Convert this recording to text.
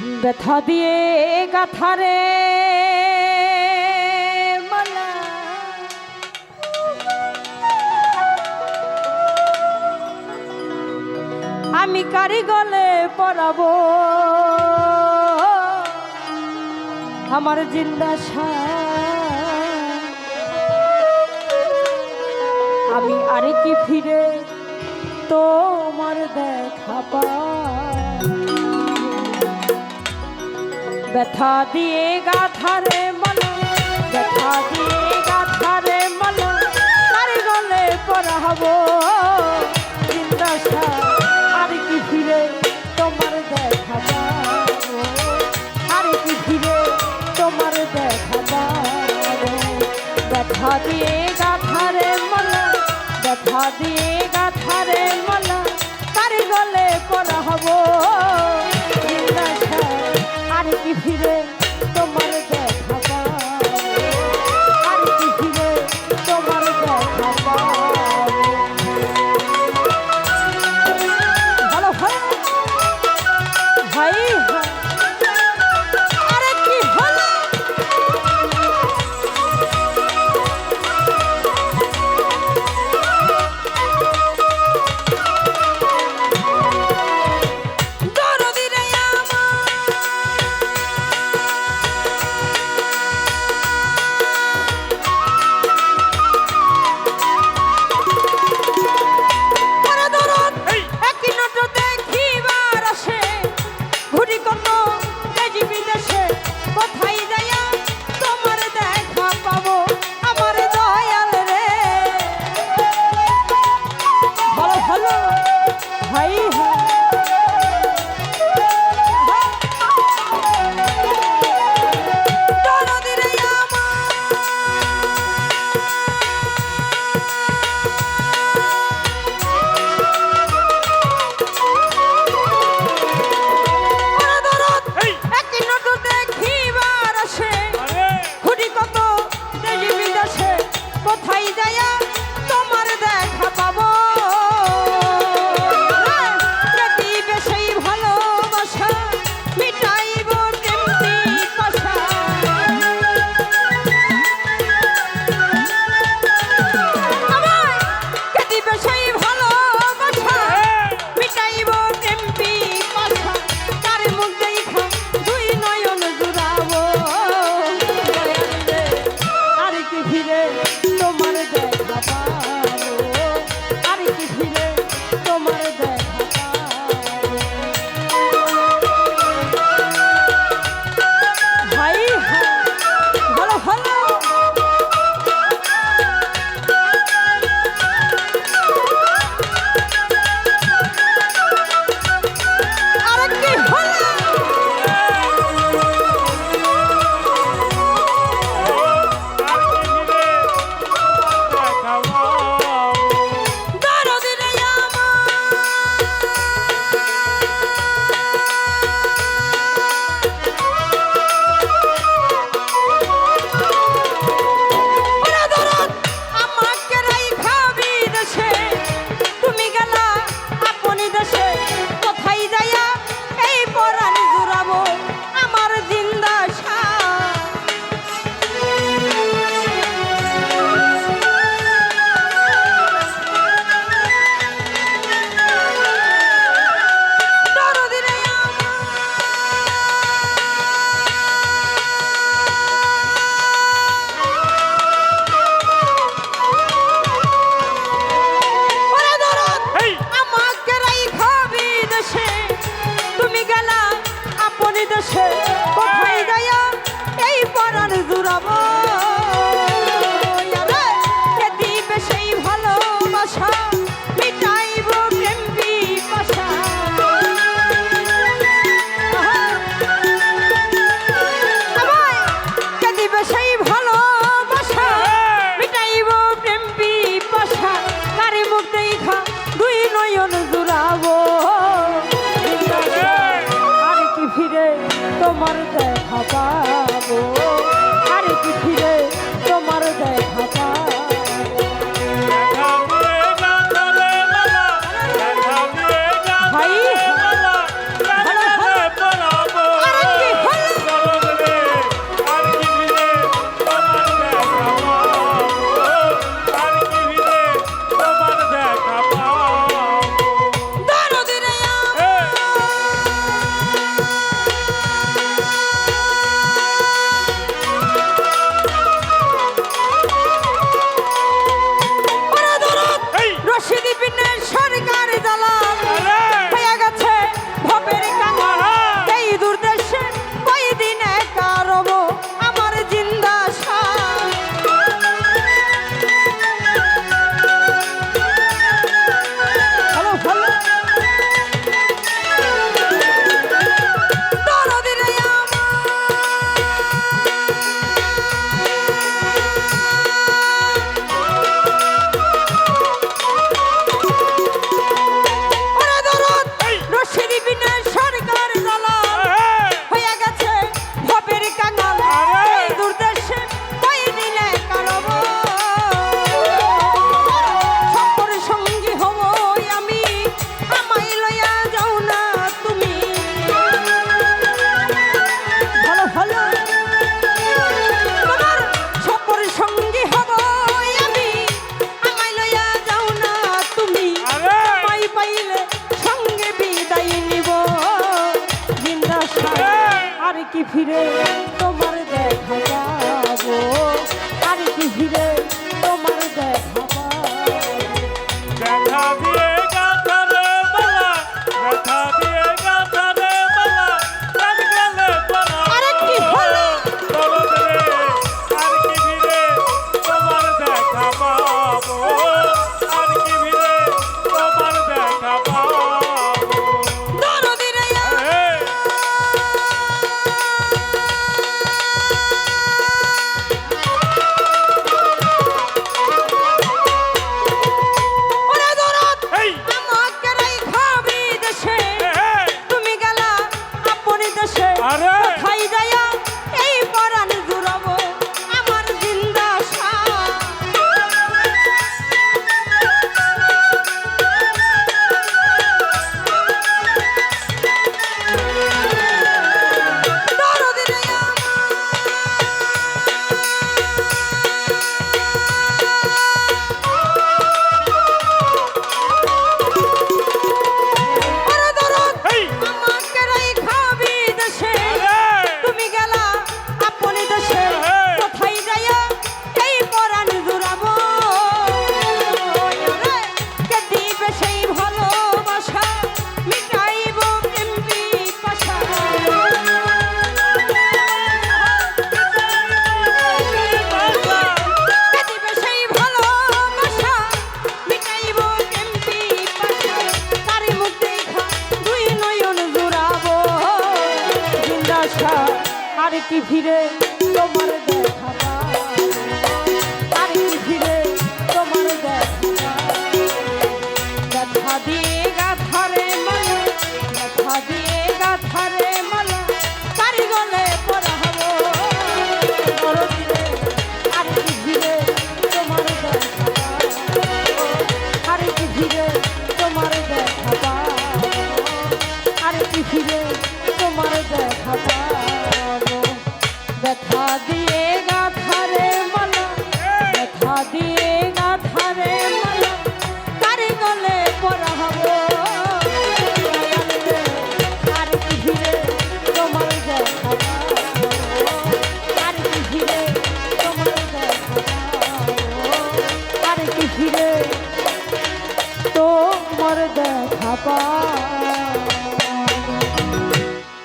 ব্যথা দিয়ে গাথারে মালা আমি কারি গলে পরাবো আমার জিন্দা আমি আর কি ফিরে তোমার দেখা পাই ব্যথা দিয়ে গাথারে মালা ব্যথা দিয়ে গাথারে মালা কারি গলে পরাবো জিন্দা আর কি ফিরে তোমার দেখা পাবো আর কি ফিরে তোমার দেখা পাবো ব্যথা দিয়ে গাথারে মালা ব্যথা দিয়ে গাথারে মালা কারি গলে পরাবো জিন্দা আর কি ফিরে তোমার দেখা পাবো আর কি ফিরে তোমার দেখা পাবো ভালো ভাই ভাই আরে কি হলো তোমার দেখা পাবো আর কি ফিরে তোমার দেখা পাবো ভাই আশা আর কি ফিরে তোমার দেখা পাবো আর কি ফিরে তোমার দেখা পাবো দেখা দিয়ে গাঁথারে মালা ব্যথা দিয়ে গাঁথারে মালা প্রাণ গেলে আরে কি হলো? দরদ রে আর কি ফিরে তোমার দেখা পাবো আর কি ফিরে তোমার দেখা পাবো দরদি রে ওরে দরদ এই আমাকে রাইখা বিদেশে এই তুমি গেলা আপনি দেশে আরে কোথায় যাইয়া এই পরাণ জুড়াবো আমার জিন্দা দরদি রে ওরে দরদ এই আমাকে রাইখা বিদেশে আরে তুমি গেলা আপনি দেশে কোথায় যাইয়া এই পরাণ জুড়াবো রে কে দিবে সেই ভালোবাসা মিটাইব এমপি পাশা কে দিবে সেই ভালোবাসা মিটাইব এমপি পাশা তারি মুখ দেখা দুই নয়ন জুড়াবো জিন্দাসা আর কি ফিরে তোমার দেখা পাবো আর কি ফিরে তোমার দেখা পাবো ব্যথা দিয়ে গাথারে মালা ব্যথা দিয়ে গাথারে মালা তারি গলে পরাবো দরদি রে আর কি ফিরে তোমার দেখা পাবো আর কি ফিরে তোমার দেখা পাবো আর কি ফিরে তোমার দেখা পাবো ব্যথা দিয়ে গাথারে মালা ব্যথা দিয়ে